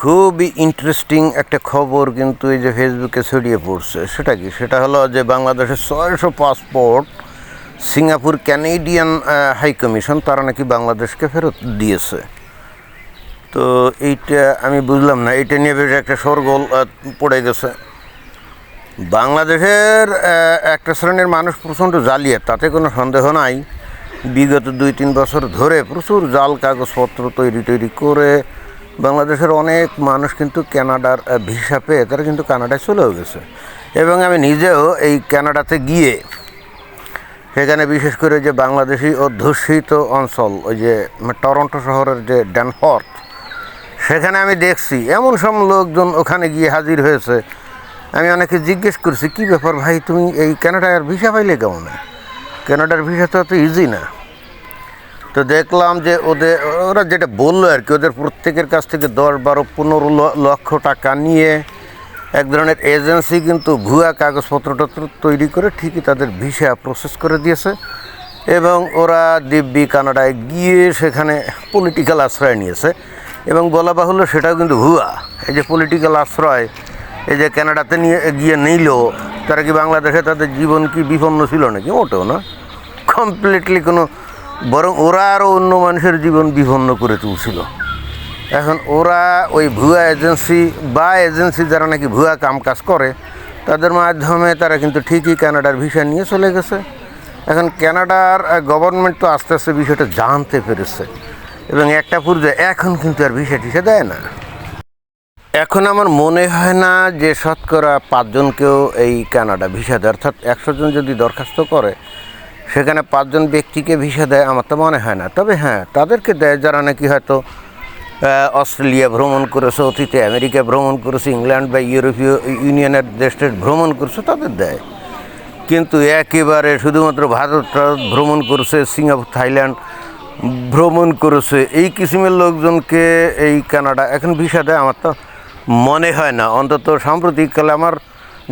খুবই ইন্টারেস্টিং একটা খবর কিন্তু এই যে ফেসবুকে ছড়িয়ে পড়ছে। সেটা কি? সেটা হলো যে বাংলাদেশের 600 passport Singapore Canadian high commission তারা নাকি বাংলাদেশকে ফেরত দিয়েছে। তো এইটা আমি বুঝলাম না, এইটা নিয়ে বেশ একটা শোরগোল পড়ে গেছে। বাংলাদেশের একটা শ্রেণীর মানুষ প্রচণ্ড জালিয়াত, তাতে কোনো সন্দেহ নাই। বিগত 2-3 বছর ধরে প্রচুর জাল কাগজপত্র তৈরি করে বাংলাদেশের অনেক মানুষ কিন্তু কানাডার ভিসা পেয়ে তারা কিন্তু কানাডায় চলেও গেছে। এবং আমি নিজেও এই কানাডাতে গিয়ে সেখানে বিশেষ করে যে বাংলাদেশি অধ্যুষিত অঞ্চল, ওই যে টরন্টো শহরের যে ড্যানফোর্থ, সেখানে আমি দেখছি এমন সব লোকজন ওখানে গিয়ে হাজির হয়েছে। আমি অনেকে জিজ্ঞেস করছি, কী ব্যাপার ভাই, তুমি এই কানাডার ভিসা পাইলে কেমন? কানাডার ভিসা তো এত ইজি না। তো দেখলাম যে ওরা যেটা বললো আর কি, ওদের প্রত্যেকের কাছ থেকে 10-12-15 লক্ষ টাকা নিয়ে এক ধরনের এজেন্সি কিন্তু ভুয়া কাগজপত্রটা তৈরি করে ঠিকই তাদের ভিসা প্রসেস করে দিয়েছে। এবং ওরা দিব্যি কানাডায় গিয়ে সেখানে পলিটিক্যাল আশ্রয় নিয়েছে। এবং বলা বাহুল্য সেটাও কিন্তু ভুয়া। এই যে পলিটিক্যাল আশ্রয় এই যে কানাডাতে গিয়ে নিল, তারা কি বাংলাদেশে তাদের জীবন কি বিপন্ন ছিল নাকি? মোটেও না, কমপ্লিটলি কোনো, বরং ওরা আরও অন্য মানুষের জীবন বিপন্ন করে তুলছিল। এখন ওরা ওই ভুয়া এজেন্সি যারা নাকি ভুয়া কাজ করে, তাদের মাধ্যমে তারা কিন্তু ঠিকই কানাডার ভিসা নিয়ে চলে গেছে। এখন কানাডার গভর্নমেন্ট তো আস্তে আস্তে বিষয়টা জানতে পেরেছে এবং একটা পর্যায়ে এখন কিন্তু আর ভিসা দেয় না। এখন আমার মনে হয় না যে শতকরা 5 জনকেও এই কানাডা ভিসা দেয়, অর্থাৎ 100 জন যদি দরখাস্ত করে সেখানে 5 জন ব্যক্তিকে ভিসা দেয়, আমার তো মনে হয় না। তবে হ্যাঁ, তাদেরকে দেয় যারা নাকি হয়তো অস্ট্রেলিয়া ভ্রমণ করেছে, অতীতে আমেরিকা ভ্রমণ করেছে, ইংল্যান্ড বা ইউরোপীয় ইউনিয়নের দেশে ভ্রমণ করেছে, তাদের দেয়। কিন্তু একেবারে শুধুমাত্র ভারত ভ্রমণ করেছে, সিঙ্গাপুর থাইল্যান্ড ভ্রমণ করেছে, এই কিসিমের লোকজনকে এই কানাডা এখন ভিসা দেয় আমার তো মনে হয় না। অন্তত সাম্প্রতিককালে আমার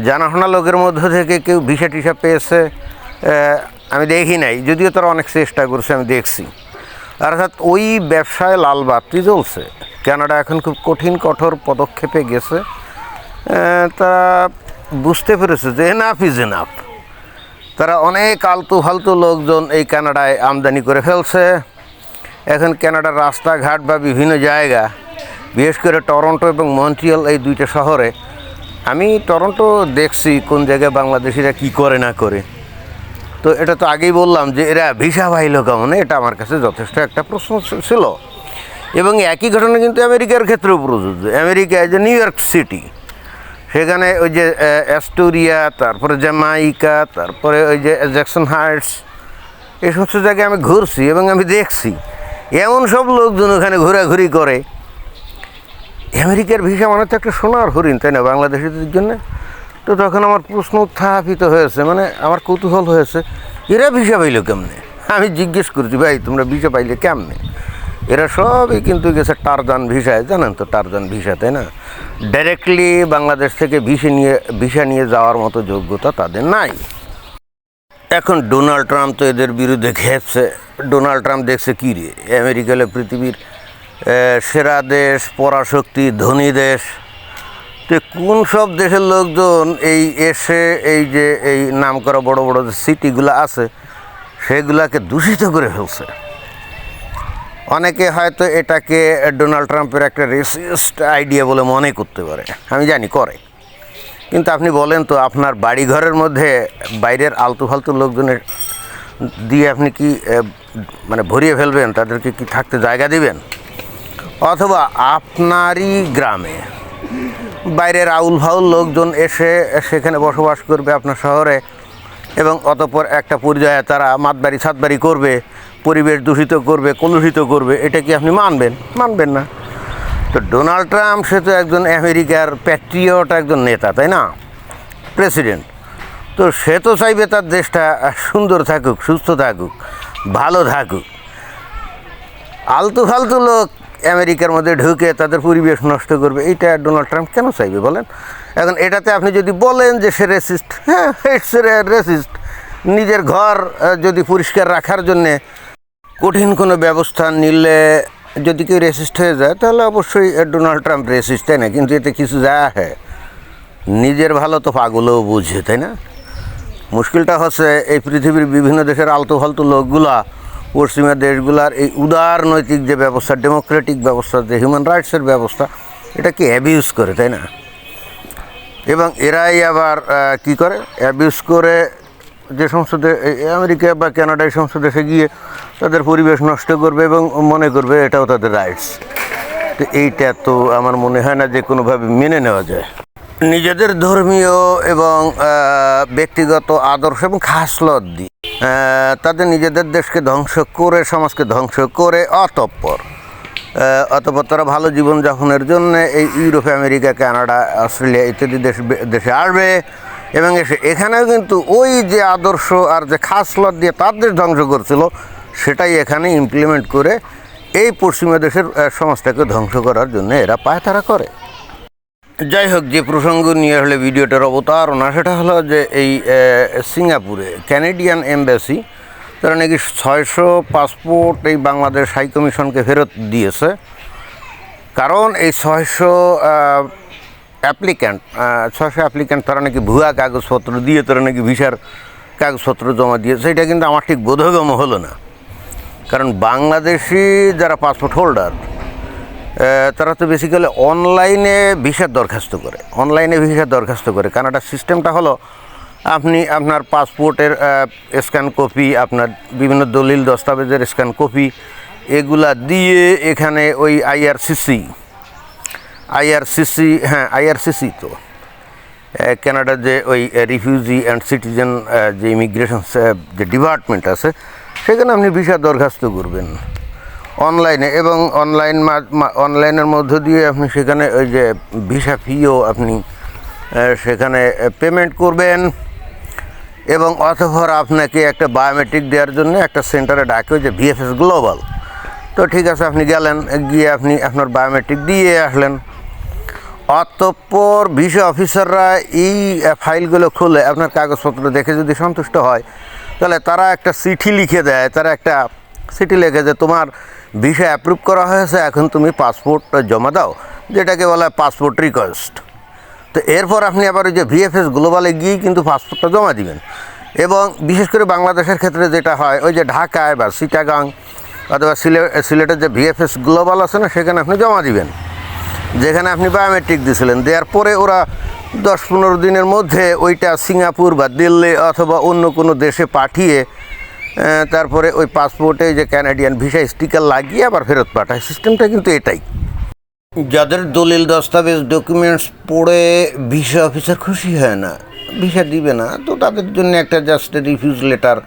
জানাশোনা লোকের মধ্য থেকে কেউ ভিসা টিসা পেয়েছে আমি দেখি নাই, যদিও তারা অনেক চেষ্টা করছে আমি দেখছি। অর্থাৎ ওই ব্যবসায় লাল বাতি জ্বলছে। কানাডা এখন খুব কঠোর পদক্ষেপে গেছে। তারা বুঝতে পেরেছে যে এনাফ ইজ এনাফ। তারা অনেক আলতু ফালতু লোকজন এই কানাডায় আমদানি করে ফেলছে। এখন কানাডার রাস্তাঘাট বা বিভিন্ন জায়গা, বিশেষ করে টরন্টো এবং মন্ট্রিয়াল, এই 2টা শহরে, আমি টরন্টো দেখছি কোন জায়গায় বাংলাদেশিরা কি করে না করে। তো এটা তো আগেই বললাম যে এরা ভিসা পাইল কেমন, এটা আমার কাছে যথেষ্ট একটা প্রশ্ন ছিল। এবং একই ঘটনা কিন্তু আমেরিকার ক্ষেত্রেও প্রযোজ্য। আমেরিকায় যে নিউ ইয়র্ক সিটি, সেখানে ওই যে অ্যাস্টোরিয়া, তারপরে জ্যামাইকা, তারপরে ওই যে জ্যাকসন হাইটস, এই সমস্ত জায়গায় আমি ঘুরছি এবং আমি দেখছি এমন সব লোকজন ওখানে ঘোরাঘুরি করে। আমেরিকার ভিসা মানে তো একটা সোনার হরিণ, তাই না, বাংলাদেশিদের জন্য? তো তখন আমার প্রশ্ন উত্থাপিত হয়েছে, মানে আমার কৌতূহল হয়েছে, এরা ভিসা পাইল কেমনে? আমি জিজ্ঞেস করছি, ভাই তোমরা ভিসা পাইলে কেমনে? এরা সবই কিন্তু গেছে টারজান ভিসায়, জানেন তো টারজান ভিসা, তাই না? ডাইরেক্টলি বাংলাদেশ থেকে ভিসা নিয়ে যাওয়ার মতো যোগ্যতা তাদের নাই। এখন ডোনাল্ড ট্রাম্প তো এদের বিরুদ্ধে খেপছে। ডোনাল্ড ট্রাম্প দেখছে কী রে, আমেরিকা হলো পৃথিবীর সেরা দেশ, পরাশক্তি, ধনী দেশ। তো কোন সব দেশের লোকজন এসে এই যে এই নাম করা বড় বড় যে সিটিগুলো আছে সেগুলাকে দূষিত করে ফেলছে। অনেকে হয়তো এটাকে ডোনাল্ড ট্রাম্পের একটা রেসিস্ট আইডিয়া বলে মনে করতে পারে, আমি জানি করে। কিন্তু আপনি বলেন তো, আপনার বাড়িঘরের মধ্যে বাইরের আলতু ফালতু লোকজনের দিয়ে আপনি কি মানে ভরিয়ে ফেলবেন? তাদেরকে কি থাকতে জায়গা দিবেন? অথবা আপনারই গ্রামে বাইরের আউল ফাউল লোকজন এসে সেখানে বসবাস করবে আপনার শহরে, এবং অতঃপর একটা পর্যায়ে তারা মাতবাড়ি ছাতবাড়ি করবে, পরিবেশ দূষিত করবে, কলুষিত করবে, এটা কি আপনি মানবেন না? তো ডোনাল্ড ট্রাম্প সে তো একজন আমেরিকার প্যাট্রিয়ট, একজন নেতা, তাই না, প্রেসিডেন্ট। তো সে তো চাইবে তার দেশটা সুন্দর থাকুক, সুস্থ থাকুক, ভালো থাকুক। আলতু ফালতু লোক আমেরিকার মধ্যে ঢুকে তাদের পরিবেশ নষ্ট করবে, এইটা ডোনাল্ড ট্রাম্প কেন চাইবে বলেন? এখন এটাতে আপনি যদি বলেন যে সে রেসিস্ট, হ্যাঁ, ইটস রেসিস্ট। নিজের ঘর যদি পরিষ্কার রাখার জন্যে কঠিন কোনো ব্যবস্থা নিলে যদি কেউ রেসিস্ট হয়ে যায় তাহলে অবশ্যই ডোনাল্ড ট্রাম্প রেসিস্ট, তাই না? কিন্তু এতে কিছু যায় আসে, নিজের ভালো তো পাগলও বুঝে, তাই না? মুশকিলটা হচ্ছে এই পৃথিবীর বিভিন্ন দেশের আলতু ফালতু লোকগুলা পশ্চিমা দেশগুলার এই উদার নৈতিক যে ব্যবস্থা, ডেমোক্রেটিক ব্যবস্থা, যে হিউম্যান রাইটসের ব্যবস্থা, এটাকে অ্যাবিউজ করে, তাই না? এবং এরাই আবার কি করে, অ্যাবিউজ করে যে সমস্ত আমেরিকা বা কানাডা এই সমস্ত দেশে গিয়ে তাদের পরিবেশ নষ্ট করবে এবং মনে করবে এটাও তাদের রাইটস। তো এইটা তো আমার মনে হয় না যে কোনোভাবে মেনে নেওয়া যায়। নিজেদের ধর্মীয় এবং ব্যক্তিগত আদর্শ এবং খাসলত দিয়ে তাদের নিজেদের দেশকে ধ্বংস করে, সমাজকে ধ্বংস করে অতঃপর তারা ভালো জীবনযাপনের জন্য এই ইউরোপ, আমেরিকা, কানাডা, অস্ট্রেলিয়া ইত্যাদি দেশে আসবে এবং এখানেও কিন্তু ওই যে আদর্শ আর যে খাসলত দিয়ে তাদের ধ্বংস করছিল সেটাই এখানে ইমপ্লিমেন্ট করে এই পশ্চিমা দেশের সমাজটাকে ধ্বংস করার জন্য এরা পায়তারা করে। যাই হোক, যে প্রসঙ্গ নিয়ে হলে ভিডিওটার অবতারণা সেটা হলো যে এই সিঙ্গাপুরে ক্যানাডিয়ান এম্বাসি তারা নাকি 600 পাসপোর্ট এই বাংলাদেশ হাই কমিশনকে ফেরত দিয়েছে। কারণ এই 600 অ্যাপ্লিক্যান্ট তারা নাকি ভুয়া কাগজপত্র দিয়ে তারা নাকি ভিসার কাগজপত্র জমা দিয়েছে। এটা কিন্তু আমার ঠিক বোধগম্য হলো না, কারণ বাংলাদেশি যারা পাসপোর্ট হোল্ডার তারা তো বেসিক্যালি অনলাইনে ভিসার দরখাস্ত করে। কানাডার সিস্টেমটা হলো আপনি আপনার পাসপোর্টের স্ক্যান কপি, আপনার বিভিন্ন দলিল দস্তাবেজের স্ক্যান কপি এগুলা দিয়ে এখানে ওই আইআরসিসি তো কানাডার যে ওই রিফিউজি অ্যান্ড সিটিজেন যে ইমিগ্রেশন যে ডিপার্টমেন্ট আছে সেখানে আপনি ভিসা দরখাস্ত করবেন অনলাইনে, এবং অনলাইনের মধ্য দিয়ে আপনি সেখানে ওই যে ভিসা ফিও আপনি সেখানে পেমেন্ট করবেন এবং অতঃপর আপনাকে একটা বায়োমেট্রিক দেওয়ার জন্য একটা সেন্টারে ডাকে, ওই যে ভিএফএস গ্লোবাল। তো ঠিক আছে, আপনি গেলেন, গিয়ে আপনি আপনার বায়োমেট্রিক দিয়ে আসলেন। অতঃপর ভিসা অফিসাররা এই ফাইলগুলো খুলে আপনার কাগজপত্র দেখে যদি সন্তুষ্ট হয় তাহলে তারা একটা চিঠি লিখে দেয়, লেখে যে তোমার ভিসা অ্যাপ্রুভ করা হয়েছে, এখন তুমি পাসপোর্ট জমা দাও, যেটাকে বলা হয় পাসপোর্ট রিকোয়েস্ট। তো এরপর আপনি আবার ওই যে ভিএফএস গ্লোবালে গিয়েই কিন্তু পাসপোর্টটা জমা দিবেন। এবং বিশেষ করে বাংলাদেশের ক্ষেত্রে যেটা হয়, ওই যে ঢাকায় বা চিটাগাং অথবা সিলেটের যে ভিএফএস গ্লোবাল আছে না, সেখানে আপনি জমা দিবেন, যেখানে আপনি বায়োমেট্রিক দিয়েছিলেন। দেওয়ার পরে ওরা 10-15 দিনের মধ্যে ওইটা সিঙ্গাপুর বা দিল্লি অথবা অন্য কোনো দেশে পাঠিয়ে তারপরে ওই পাসপোর্টে যে ক্যানাডিয়ান ভিসা স্টিকার লাগিয়ে আবার ফেরত পাঠায়। সিস্টেমটা কিন্তু এটাই। যাদের দলিল দস্তাবেজ ডকুমেন্টস পড়ে ভিসা অফিসার খুশি হয় না, ভিসা দিবে না, তো তাদের জন্য একটা জাস্ট রিফিউজ লেটার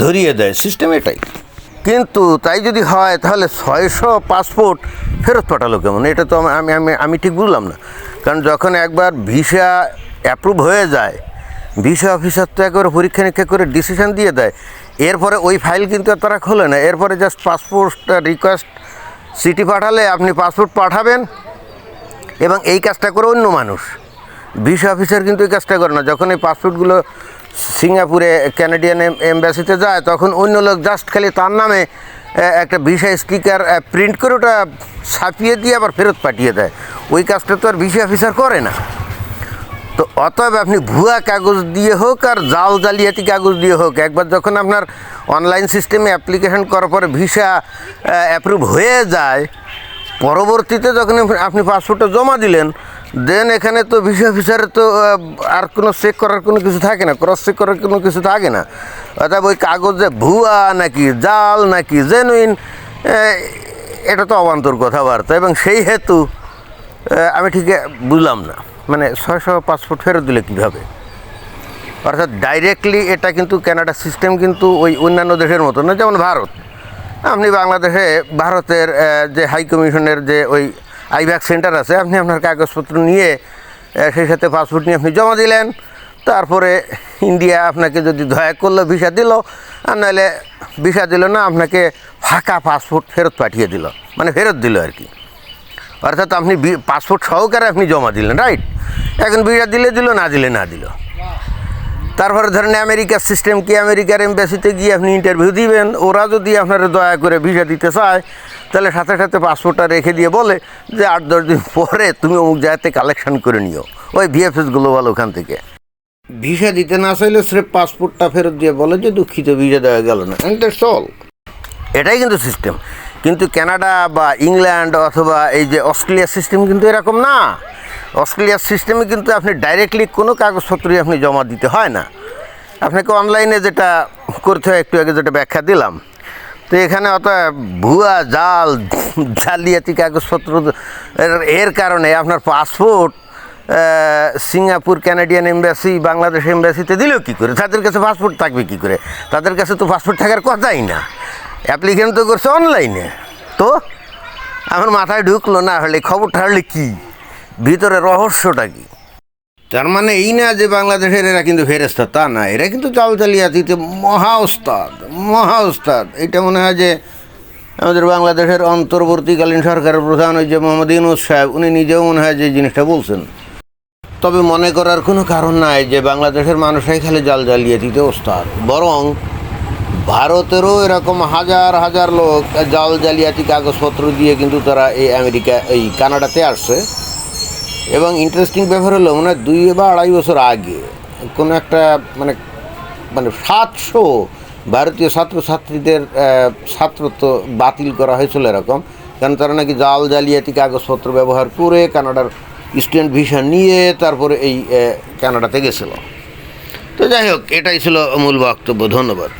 ধরিয়ে দেয়। সিস্টেম এটাই। কিন্তু তাই যদি হয় তাহলে 600 পাসপোর্ট ফেরত পাঠালো কেমন? এটা তো আমি ঠিক বুঝলাম না। কারণ যখন একবার ভিসা অ্যাপ্রুভ হয়ে যায়, ভিসা অফিসার তো একবার পরীক্ষা নিরীক্ষা করে ডিসিশন দিয়ে দেয়, এরপরে ওই ফাইল কিন্তু তারা খোলে না। এরপরে জাস্ট পাসপোর্ট রিকোয়েস্ট চিঠি পাঠালে আপনি পাসপোর্ট পাঠাবেন, এবং এই কাজটা করে অন্য মানুষ। ভিসা অফিসার কিন্তু এই কাজটা করে না। যখন এই পাসপোর্টগুলো সিঙ্গাপুরে ক্যানাডিয়ান এম্বাসিতে যায়, তখন অন্য লোক জাস্ট খালি তার নামে একটা ভিসা স্টিকার প্রিন্ট করে ওটা ছাপিয়ে দিয়ে আবার ফেরত পাঠিয়ে দেয়। ওই কাজটা তো আর ভিসা অফিসার করে না। তো অতএব আপনি ভুয়া কাগজ দিয়ে হোক আর জালিয়াতি কাগজ দিয়ে হোক, একবার যখন আপনার অনলাইন সিস্টেমে অ্যাপ্লিকেশন করার পরে ভিসা অ্যাপ্রুভ হয়ে যায়, পরবর্তীতে যখন আপনি পাসপোর্টটা জমা দিলেন, দেন এখানে তো ভিসা অফিসারের তো আর কোনো চেক করার কোনো কিছু থাকে না, ক্রস চেক করার কোনো কিছু থাকে না। অর্থাৎ ওই কাগজে ভুয়া নাকি জাল নাকি জেনুইন, এটা তো অবান্তর কথাবার্তা। এবং সেই হেতু আমি ঠিক বুঝলাম না, মানে 600 পাসপোর্ট ফেরত দিলে কীভাবে? অর্থাৎ ডাইরেক্টলি এটা কিন্তু কানাডা সিস্টেম কিন্তু ওই অন্যান্য দেশের মতো না। যেমন ভারত, আপনি বাংলাদেশে ভারতের যে হাই কমিশনের যে ওই আইব্যাক সেন্টার আছে, আপনি আপনার কাগজপত্র নিয়ে সেই সাথে পাসপোর্ট নিয়ে আপনি জমা দিলেন, তারপরে ইন্ডিয়া আপনাকে যদি দয়া করলো ভিসা দিল, আর নাহলে ভিসা দিল না, আপনাকে ফাঁকা পাসপোর্ট ফেরত পাঠিয়ে দিল, মানে ফেরত দিল আর কি। অর্থাৎ আপনি পাসপোর্ট সহকারে আপনি জমা দিলেন, রাইট? এখন ভিসা দিলে দিল, না দিলে না দিল। তারপরে ধরেন আমেরিকার সিস্টেম কি, আমেরিকার এম্বাসিতে গিয়ে আপনি ইন্টারভিউ দিবেন, ওরা যদি আপনারা দয়া করে ভিসা দিতে চায় তাহলে সাথে সাথে পাসপোর্টটা রেখে দিয়ে বলে যে 8-10 দিন পরে তুমি অমুক জায়গাতে কালেকশন করে নিও, ওই ভিএফএস গ্লোবাল ওখান থেকে। ভিসা দিতে না চাইলে স্রেফ পাসপোর্টটা ফেরত দিয়ে বলে যে দুঃখিত ভিসা দেওয়া গেল না, অ্যান্ড দ্যাটস অল। এটাই কিন্তু সিস্টেম। কিন্তু কানাডা বা ইংল্যান্ড অথবা এই যে অস্ট্রেলিয়ার সিস্টেম কিন্তু এরকম না। অস্ট্রেলিয়ার সিস্টেমে কিন্তু আপনি ডাইরেক্টলি কোনো কাগজপত্রই আপনি জমা দিতে হয় না, আপনাকে অনলাইনে যেটা করতে হয় একটু আগে যেটা ব্যাখ্যা দিলাম। তো এখানে অত ভুয়া জাল জালিয়াতি কাগজপত্র এর কারণে আপনার passport Singapore Canadian embassy Bangladesh এম্বাসিতে দিলেও কী করে, তাদের কাছে পাসপোর্ট থাকবে কী করে? তাদের কাছে তো পাসপোর্ট থাকার কথাই না, অ্যাপ্লিকেন্ট তো করছে অনলাইনে। তো আমার মাথায় ঢুকলো না, হলে খবরটা হলে কী, ভিতরে রহস্যটা কী? তার মানে এই না যে বাংলাদেশের এরা কিন্তু ফেরেস্তা, তা না, এরা কিন্তু জাল জালিয়াতিতে মহা ওস্তাদ। এটা মনে হয় যে আমাদের বাংলাদেশের অন্তর্বর্তীকালীন সরকারের প্রধান ওই যে মোহাম্মদ ইউনূস সাহেব, উনি নিজেও মনে হয় যে জিনিসটা বলছেন। তবে মনে করার কোনো কারণ নাই যে বাংলাদেশের মানুষরাই খালি জাল জালিয়াতিতে ওস্তাদ, বরং ভারতেরও এরকম হাজার হাজার লোক জাল জালিয়াতি কাগজপত্র দিয়ে কিন্তু তারা এই কানাডাতে আসছে। এবং ইন্টারেস্টিং ব্যাপার হলো মানে 2 বা 2.5 বছর আগে কোনো একটা মানে 700 ভারতীয় ছাত্রছাত্রীদের ছাত্রত্ব বাতিল করা হয়েছিল এরকম, কারণ তারা নাকি জাল জালিয়াতি কাগজপত্র ব্যবহার করে কানাডার স্টুডেন্ট ভিসা নিয়ে তারপরে এই কানাডাতে গেছিলো। তো যাই হোক, এটাই ছিল মূল বক্তব্য। ধন্যবাদ।